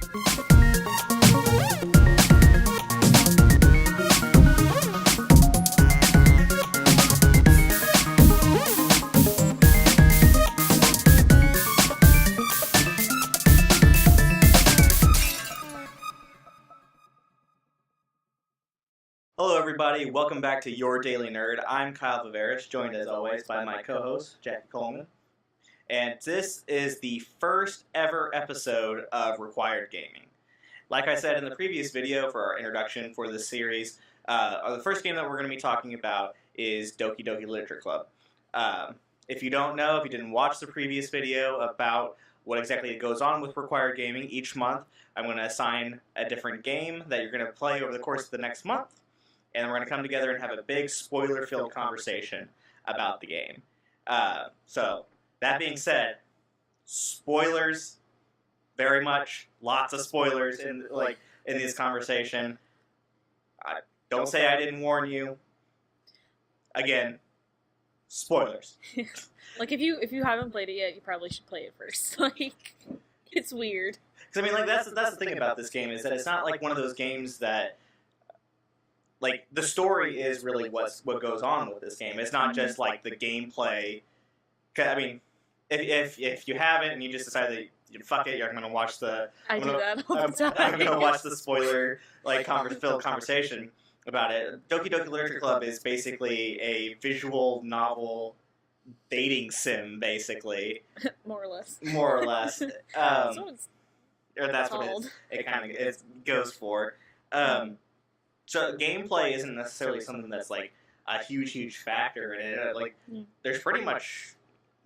Hello everybody, welcome back to Your Daily Nerd. I'm Kyle Viveris, joined as always by my co-host, Jackie Coleman. And this is the first ever episode of Required Gaming. Like I said in the previous video for our introduction for this series, the first game that we're going to be talking about is Doki Doki Literature Club. If you don't know, if you didn't watch the previous video about what exactly goes on with Required Gaming, each month I'm going to assign a different game that you're going to play over the course of the next month. And we're going to come together and have a big spoiler-filled conversation about the game. So, that being said, spoilers, very much, lots of spoilers in this conversation. Don't say I didn't warn you. Again, spoilers. Like if you haven't played it yet, you probably should play it first. Like, it's weird. Because I mean, that's the thing about this game is that it's not like one of those games that. Like, the story is really what goes on with this game. It's not just, like, the gameplay. I mean, if you have it and you just decide that, fuck it, you're going to watch the... I do that all the time. I'm going to watch the spoiler, filled conversation about it. Doki Doki Literature Club is basically a visual novel dating sim, basically. More or less. More or less. So it's or that's called. What it kind of goes for. So gameplay isn't necessarily something that's like a huge factor in it. Like, there's pretty much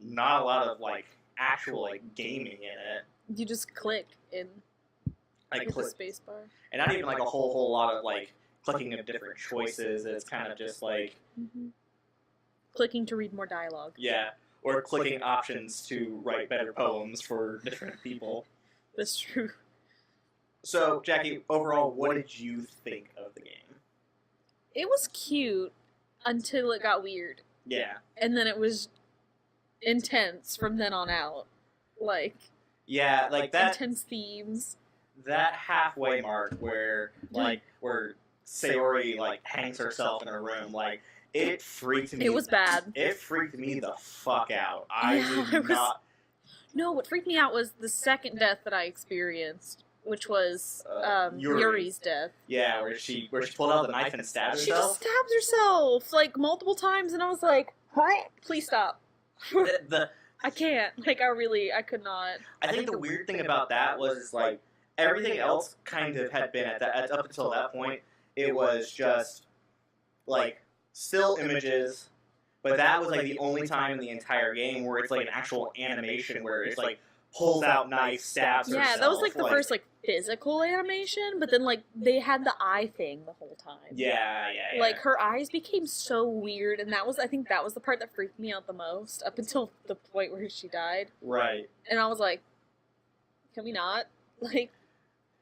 not a lot of like actual like gaming in it. You just click in the space bar, and not even like a whole lot of like clicking of different choices. It's kind of just like clicking to read more dialogue. Yeah, or clicking options to write better poems for different people. That's true. So, Jackie, overall, what did you think of the game? It was cute until it got weird. Yeah. And then it was intense from then on out. Like... Yeah, like that... Intense themes. That halfway mark where Sayori, like, hangs herself in a room, like, it freaked me... It was bad. It freaked me the fuck out. I did not... No, what freaked me out was the second death that I experienced. Which was Yuri's death. Yeah, where she pulled out the knife and stabbed herself. She just stabs herself like multiple times, and I was like, "What? Please stop!" I can't. Like, I could not. I think the weird thing about that was like everything else kind of had been up until that point. It was just like still images, but that was like the only time in the entire game where it's like an actual animation where it's like. Pulls out knife, stabs herself. Yeah, that was like the first like physical animation, but then like they had the eye thing the whole time. Yeah. Like her eyes became so weird, and I think that was the part that freaked me out the most up until the point where she died. Right. And I was like, can we not? Like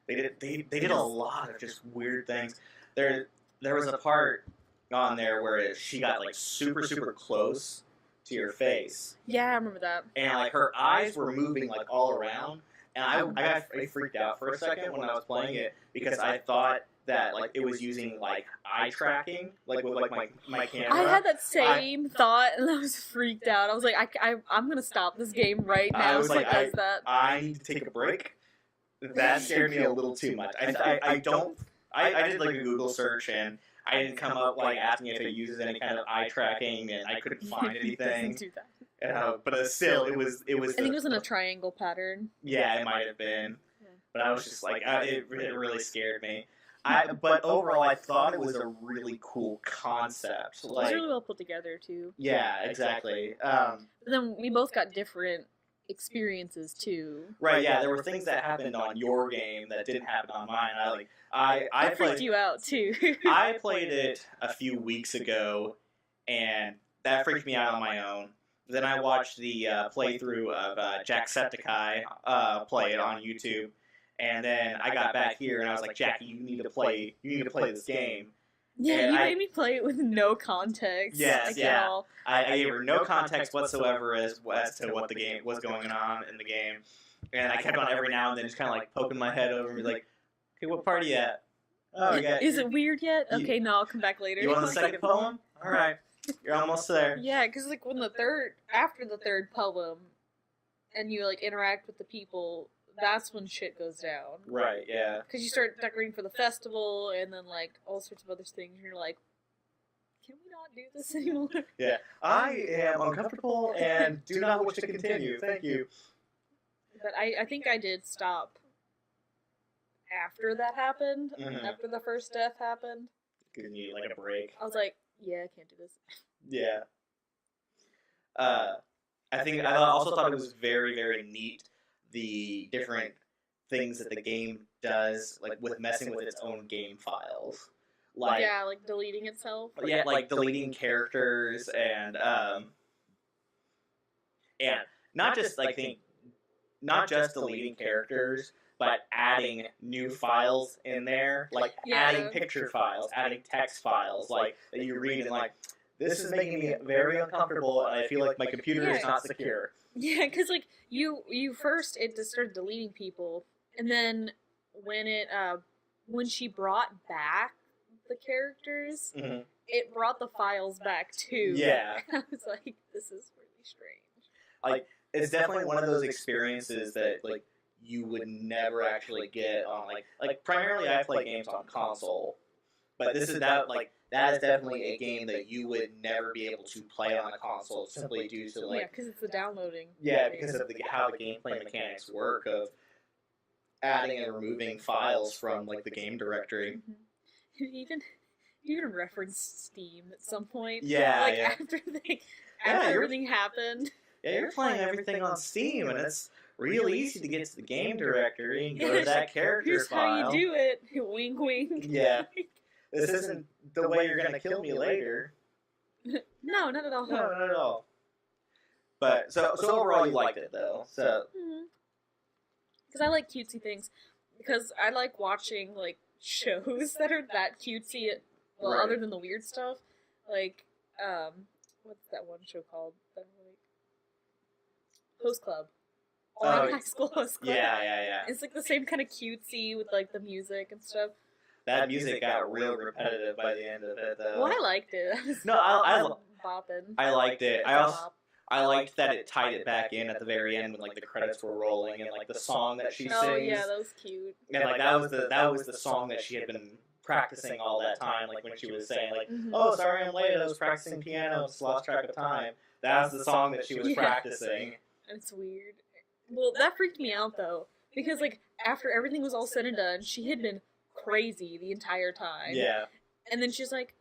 they did a lot of just weird things. There was a part on there where she got like super close to your face. Yeah, I remember that. And like her eyes were moving like all around, and I got freaked out for a second when I was playing it because I thought that like it was using like eye tracking, like with like my camera. I had that same thought, and I was freaked out. I was like, I'm gonna stop this game right now. I was like, that. I need to take a break. That scared me a little too much. I did like a Google search and. I didn't come up like asking if it uses any kind of eye tracking, and I couldn't find anything. It doesn't do that. But still, it was. I think it was in a triangle pattern. Yeah, it might have been. Yeah. But I was just like, it really scared me. But overall, I thought it was a really cool concept. It was really well put together too. Yeah, exactly. But then we both got different experiences too. Right, yeah, there were things that happened on your game that didn't happen on mine. I freaked you out too. I played it a few weeks ago, and that freaked me out on my own. Then I watched the playthrough of Jacksepticeye play it on YouTube, and then I got back here and I was like, Jackie, you need to play this game. Yeah, and you made me play it with no context. Yes, yeah. At all. I gave her no context whatsoever as to what the game was going on in the game. And I kept on every now and then just kind of like poking my head over and be like, okay, what part are you at? Oh, you got. Is it weird yet? Okay, no, I'll come back later. You want the second poem? All right, you're almost there. Yeah, because like when after the third poem, and you like interact with the people, that's when shit goes down. Right. Yeah. Because you start decorating for the festival, and then like all sorts of other things, and you're like, can we not do this anymore? Yeah. I am uncomfortable and do not wish to continue. Thank you. But I think I did stop after that happened. Mhm. After the first death happened. You need like a break. I was like, yeah, I can't do this. Yeah. I also thought it was very, very neat, the different things that the game does, like with messing with its own game files. Like, yeah, like deleting itself. Yeah, like deleting characters and not just not just deleting characters, but adding new files in there, like adding picture files, adding text files, like that you read and like, this is making me very uncomfortable, and I feel like my computer is not secure. Yeah, because like you first it just started deleting people, and then when she brought back the characters, Mm-hmm. it brought the files back too. Yeah, I was like, this is really strange. Like, it's definitely one of those experiences that like you would never actually get on like primarily I play games on console, but that is definitely a game that you would never be able to play on a console simply due to like because it's the downloading. Yeah, because of how the gameplay mechanics work of adding and removing files from like the game directory. Mm-hmm. Even referenced Steam at some point. Yeah, like yeah. after everything happened. Yeah, you're playing everything on Steam, and it's real easy to get to the game directory and go to that character file. Here's how you do it. Wink, wink. Yeah. This isn't the way you're gonna kill me later. No, not at all. No, not at all. But so overall, you liked it though. So. Because I like cutesy things. Because I like watching like shows that are that cutesy. Well, Right. other than the weird stuff, like what's that one show called? Host Club. High School Host Club. Yeah. It's like the same kind of cutesy with like the music and stuff. That music got real repetitive by the end of it, though. Well, I liked it. I bopping. I liked it. I liked that it tied it back in at the very end when like the credits were rolling and like the song that she sings. Oh yeah, that was cute. And like that was the song that she had been practicing all that time. Like when she was saying like, "Oh, sorry I'm late. I was practicing piano. Just lost track of time." That was the song that she was practicing. It's weird. Well, that freaked me out though because like after everything was all said and done, she had been crazy the entire time. Yeah. And then she's like,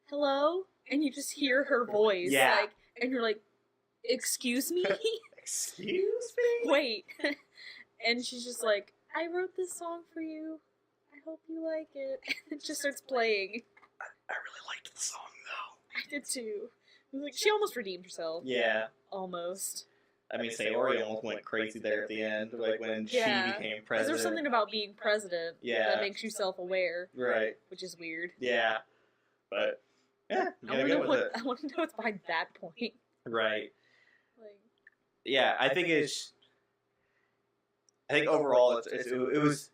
"Hello," and you just hear her voice. Yeah. Like, and you're like, "Excuse me." Excuse me. Wait. And she's just like, "I wrote this song for you. I hope you like it." And it just starts playing. I really liked the song though. I did too. It was like she almost redeemed herself. Yeah. Almost. I mean, Sayori almost went crazy there at the end, like when she became president. Because there's something about being president that makes you self-aware. Right. Which is weird. Yeah. But, yeah, I want to know what's behind that point. Right. Like, yeah, I think overall it was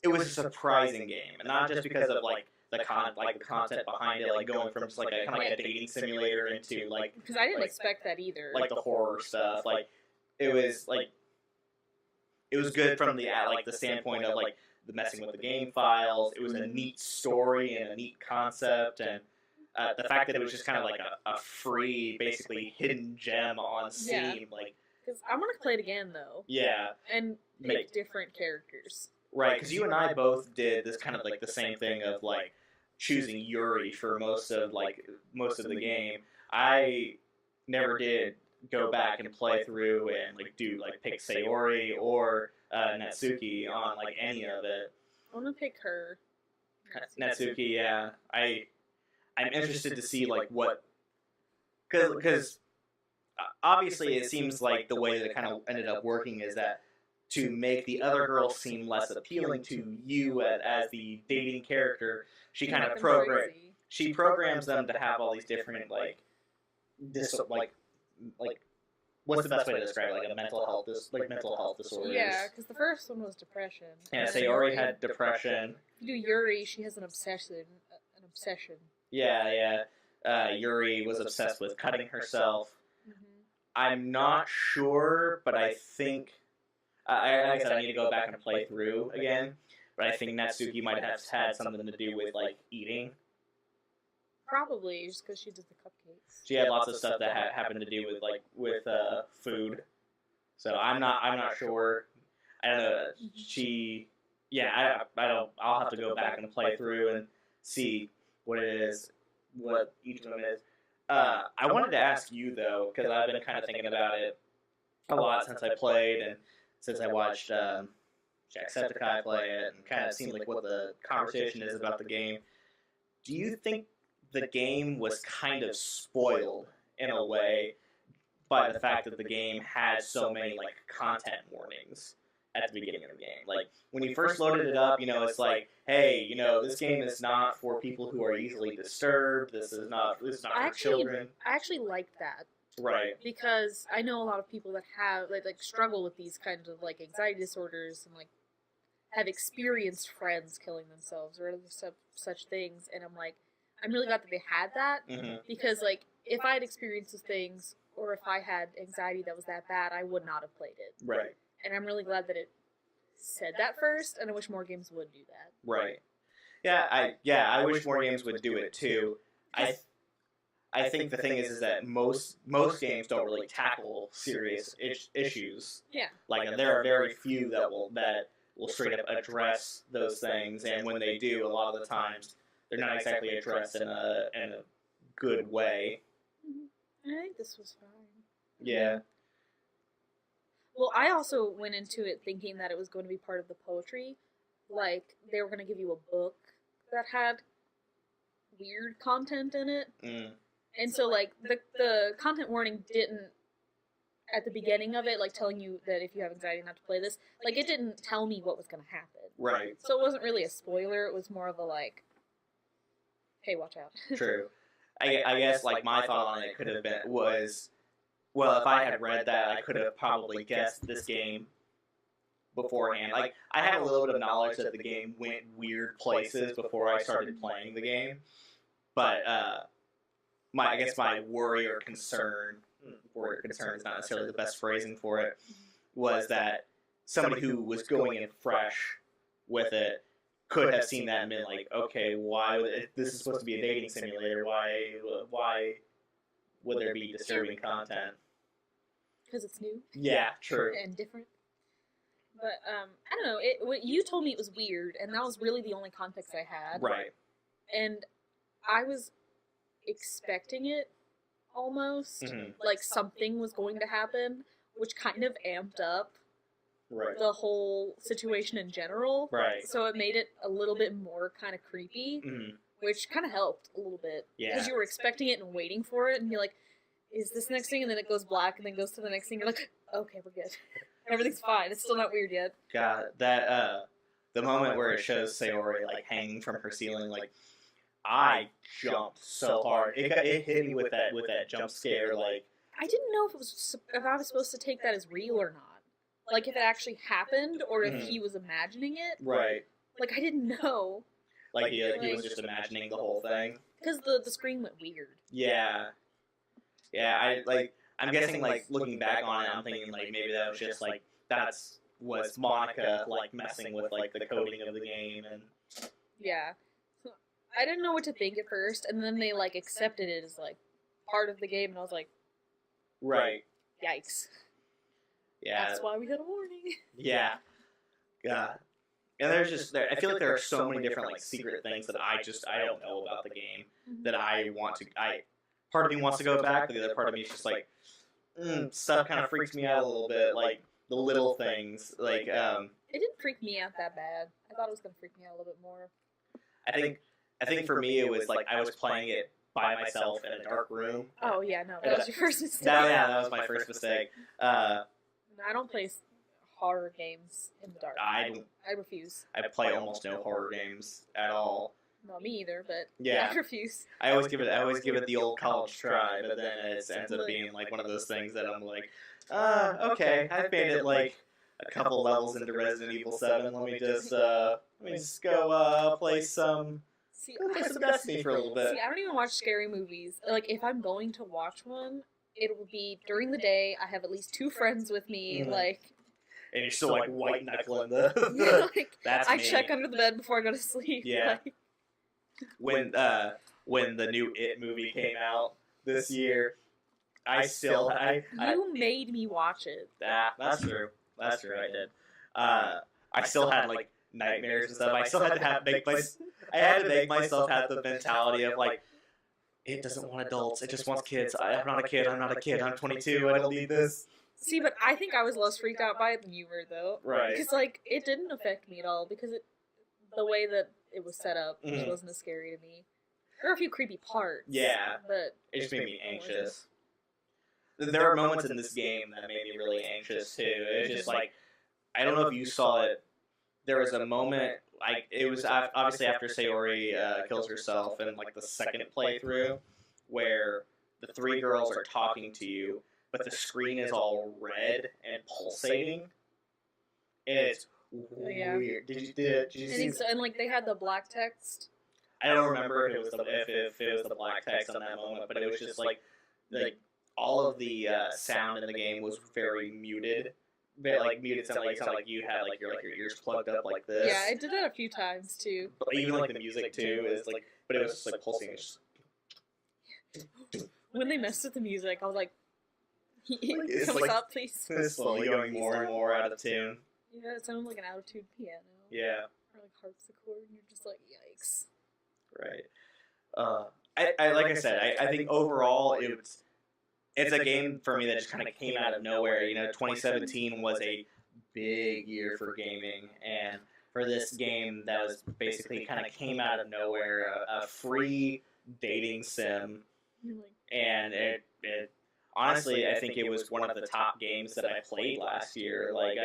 a surprising game, and not just because of like the content behind it, like going from just like a kind of like a dating simulator into like because I didn't expect that either. Like the horror stuff, like it was good from the standpoint of like the messing with the game files. It was a neat story and a neat concept, and the fact that it was just kind of like a free, basically hidden gem on Steam, like. Because I want to play it again though. Yeah. And pick different characters. Right, because you and I both did this kind of like the same thing of like choosing Yuri for most of the game. I never did go back and play through and like do like pick Sayori or Natsuki on like any of it. I want to pick her. Natsuki, yeah. I'm interested to see like what, because obviously it seems like the way that it kind of ended up working is that to make the other girls seem less appealing to you as the dating character, she kind of programs them to have all these different what's the best way to describe it? Like a mental health disorders. Yeah, because the first one was depression. Yeah, Sayori had depression. If you do Yuri, she has an obsession. Yeah. Yuri was obsessed with cutting herself. Mm-hmm. I'm not sure, but I think, like I said, I need to go back and play through again. But I think Natsuki might have had something to do with like eating. Probably just because she did the cupcakes. She had lots of stuff that happened to do with food. So I'm not sure. I don't know. I don't. I'll have to go back and play through and see what it is, what each of them is. I wanted to ask you though, because I've been kind of thinking about it a lot since I played and since I watched Jacksepticeye play it, and kind of seen like what the conversation is about the game. Do you think the game was kind of spoiled in a way by the fact that the game had so many like content warnings at the beginning of the game? Like when you first loaded it up, it's like, hey, this game is not for people who are easily disturbed. This is not for children. I actually liked that. Right. Because I know a lot of people that have like struggle with these kinds of like anxiety disorders and like have experienced friends killing themselves or other such things, and I'm really glad that they had that, because like if I had experienced those things or if I had anxiety that was that bad, I would not have played it. Right. And I'm really glad that it said that first, and I wish more games would do that. Right. Yeah, I wish more games would do it too. I think the thing is that most games don't really tackle serious issues. Yeah. Like there are very few that will straight up address those things, and when they do, a lot of the times they're not exactly addressed in a good way. I think this was fine. Yeah. Well, I also went into it thinking that it was going to be part of the poetry. Like, they were going to give you a book that had weird content in it. Mm. And so, like, the content warning didn't, at the beginning of it, like, telling you that if you have anxiety not to play this, like, it didn't tell me what was going to happen. Right. So it wasn't really a spoiler. It was more of a, like, hey, watch out. True. I guess, like, my thought on it could have been was, well, if I had read that, I could have probably guessed this game beforehand. Like, I had a little bit of knowledge that the game went weird places before I started playing the game. But, I guess my worry or concern is not necessarily the best phrasing for it, was that somebody who was going in fresh with it could have seen that and been like, okay, this is supposed to be a dating simulator, why would there be disturbing content? Because it's new. Yeah, true. And different. But, I don't know, you told me it was weird, and that was really the only context I had. Right. And I was expecting it, almost. Mm-hmm. Like something was going to happen, which kind of amped up the whole situation in general. Right. So it made it a little bit more kind of creepy, which kind of helped a little bit. Yeah. Because you were expecting it and waiting for it, and you're like, is this next thing? And then it goes black, and then goes to the next thing. You're like, okay, we're good. Everything's fine. It's still not weird yet. God, that, the moment where it shows Sayori, like, hanging from her ceiling, like, I jumped so hard. It hit me with that jump scare, like... I didn't know if I was supposed to take that as real or not. Like, if it actually happened, or if he was imagining it. Right. Like, I didn't know. Like, he was just imagining the whole thing. Because the screen went weird. Yeah. Yeah, I'm guessing, like, looking back on it, I'm thinking, like, maybe that was just, like, was Monica, like, messing with, like, the coding of the game, and... Yeah. I didn't know what to think at first, and then they, like, accepted it as, like, part of the game, and I was like... Right. Yikes. Yeah. That's why we got a warning. Yeah. God. And I feel like there are so many different, like, secret things that I don't know about the game that part of me wants to go back, but the other part of me is just like, stuff kind of freaks me out a little bit, like, the little things, like, It didn't freak me out that bad. I thought it was going to freak me out a little bit more. I think for me it was, like, I was playing it by myself in a dark room. Oh, yeah, no, that was your first mistake. That was my first mistake. I don't play horror games in the dark. I refuse. I play almost no horror games at all. Not me either, but Yeah. I refuse. I always give it the old college try, but then it ends up being like one of those things that I'm like, okay, I've made it like a couple levels into Resident Evil 7. Let me just go play some Destiny for a little bit. See, I don't even watch scary movies. Like, if I'm going to watch one, it will be during the day. I have at least 2 friends with me, like... And you're still like white knuckling the like, that's I me. check under the bed before I go to sleep. Yeah. Like, when the new It movie came out this year, you made me watch it. That's true. That's true. I did. I still had like nightmares and stuff. I still had to I had to make myself have the mentality of like, it doesn't want adults. It just wants kids. I'm not a kid. I'm 22. I don't need this. See, but I think I was less freaked out by it than you were, though. Right. Because, like, it didn't affect me at all, because the way that it was set up just wasn't as scary to me. There were a few creepy parts. Yeah. But it just made me anxious. There are moments in this game that made me really anxious, too. It was just like, I don't know if you saw it. There was a moment, like, it was obviously after Sayori kills herself in, like, the second playthrough, where the 3 girls are talking to you, but the screen is all red and pulsating, and it's weird. Did you see? So, and like they had the black text. I don't remember if it was the black text on that moment, but it was just like all of the sound in the game was very muted. Like muted sound like you had like your ears plugged up like this. Yeah, I did that a few times too. But even like the music too is like, but it was just like pulsing. When they messed with the music, I was like, It's "Can we like, stop, please?" It's slowly going more and more out of tune. Yeah, it sounded like an out-of-tune piano. Yeah. Or like harpsichord, and you're just like, yikes. Right. Like I said, I think overall it's a game for me that just kind of came out of nowhere. You know, 2017 was a big year for gaming, and for this game that was basically kind of came out of nowhere, a free dating sim, and it honestly, I think it was one of the top games that I played last year. Like,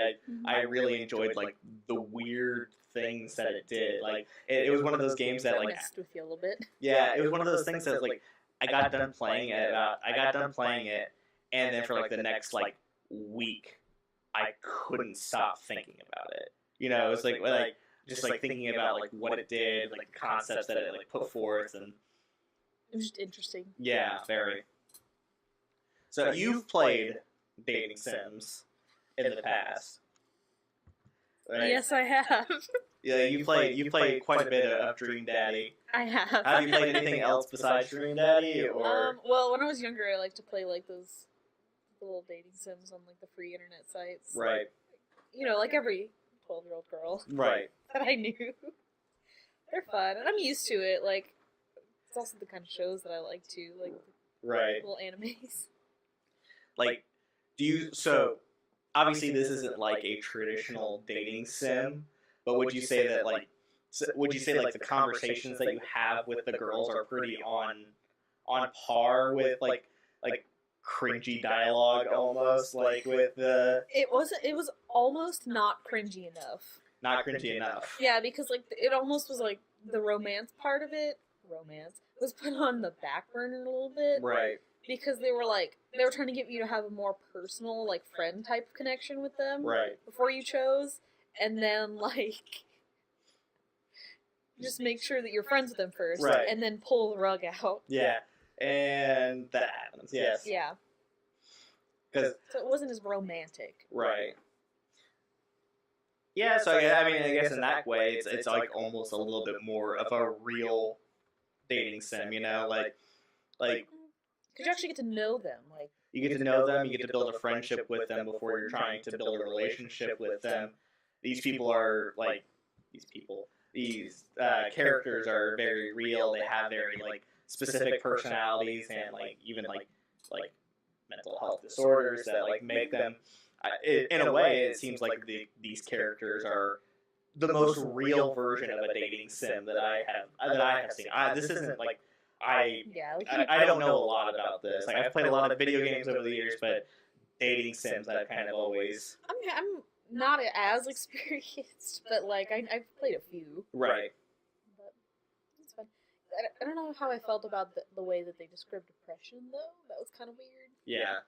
I really enjoyed, like, the weird things that it did. Like, it was one of those games that, like... messed with you a little bit. Yeah, it was one of those things that, like, I got done playing it, and then for, like, the next, like, week, I couldn't stop thinking about it. You know, it was, like just, like, thinking about, like, what it did, like, the concepts that it, like, put forth, and... It was just interesting. Yeah, very. So you've played dating sims in the past, right? Yes, I have. Yeah, you played quite a bit of Dream Daddy. I have. Have you played anything else besides Dream Daddy, or? Well, when I was younger, I liked to play like those little dating sims on like the free internet sites. Right. You know, like every 12-year-old girl. Right. That I knew. They're fun, and I'm used to it. Like, it's also the kind of shows that I like too, like right. Little animes. Like, so obviously this isn't like a traditional dating sim, but would you say that like the conversations that you have with the girls are pretty on par with like cringy dialogue almost, like with the... It was almost not cringy enough. Not cringy enough. Yeah, because like it almost was like the romance part of it was put on the back burner a little bit. Right. Because they were trying to get you to have a more personal, like, friend type of connection with them. Right. Before you chose. And then, like, just make sure that you're friends with them first. Right. And then pull the rug out. Yeah. And that happens, yes. Yeah. So it wasn't as romantic. Right. Yeah, so I guess in that way, it's like almost a little bit more of a real dating sim, you know? Like... Because you actually get to know them. Like, you get to know them, you get to build a friendship with them before you're trying to build a relationship with them. These people are, like... These characters are very real. They have very, like, specific personalities and, like, even, like mental health disorders that, like, make them... in a way, it seems like these characters are the most real version of a dating sim that I have seen. This isn't, like... I don't know a lot about this. Like, I've played a lot of video games over the years, but dating sims I've kind of always... I'm not as experienced, but, like, I've played a few. Right. But it's I don't know how I felt about the way that they described depression, though. That was kind of weird. Yeah.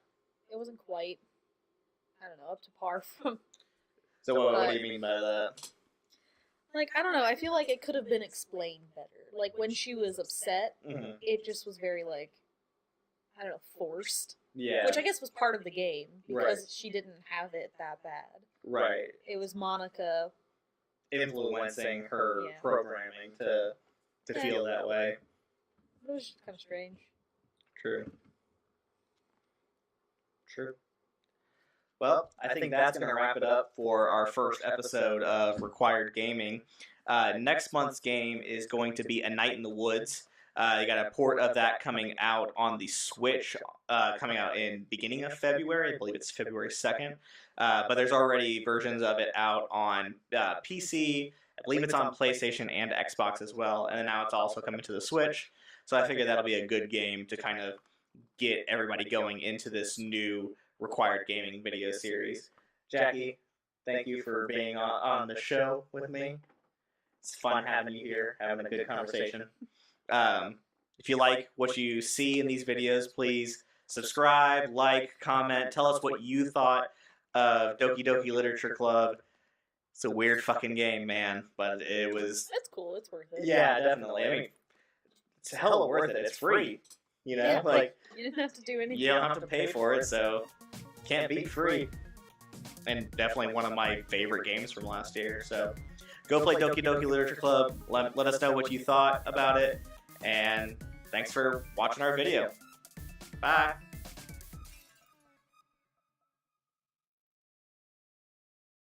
It wasn't quite, I don't know, up to par from... So what do you mean by that? Like, I don't know, I feel like it could have been explained better. Like, when she was upset, it just was very, like, I don't know, forced. Yeah. Which I guess was part of the game, because she didn't have it that bad. Right. It was Monica... influencing her programming to feel that way. It was just kind of strange. True. Well, I think that's going to wrap it up for our first episode of Required Gaming. Next month's game is going to be A Night in the Woods. You got a port of that coming out on the Switch, coming out in beginning of February. I believe it's February 2nd. But there's already versions of it out on PC. I believe it's on PlayStation and Xbox as well. And now it's also coming to the Switch. So I figure that'll be a good game to kind of get everybody going into this new Required Gaming video series. Jackie, thank you for being on the show with me. It's fun having you here, having a good conversation. If you like what you see in these videos, please subscribe, like, comment, tell us what you thought of Doki Doki Literature Club. It's a weird fucking game, man, but it was... It's cool, it's worth it. Yeah, definitely. I mean, it's hella worth it. It's free. You know? Yeah, like, you didn't have to do anything. You don't have to pay for it, so can't beat free. And definitely one of my favorite games from last year, so... Go play Doki Doki Literature Club. Let us know what you thought about it. And thanks for watching our video. Bye.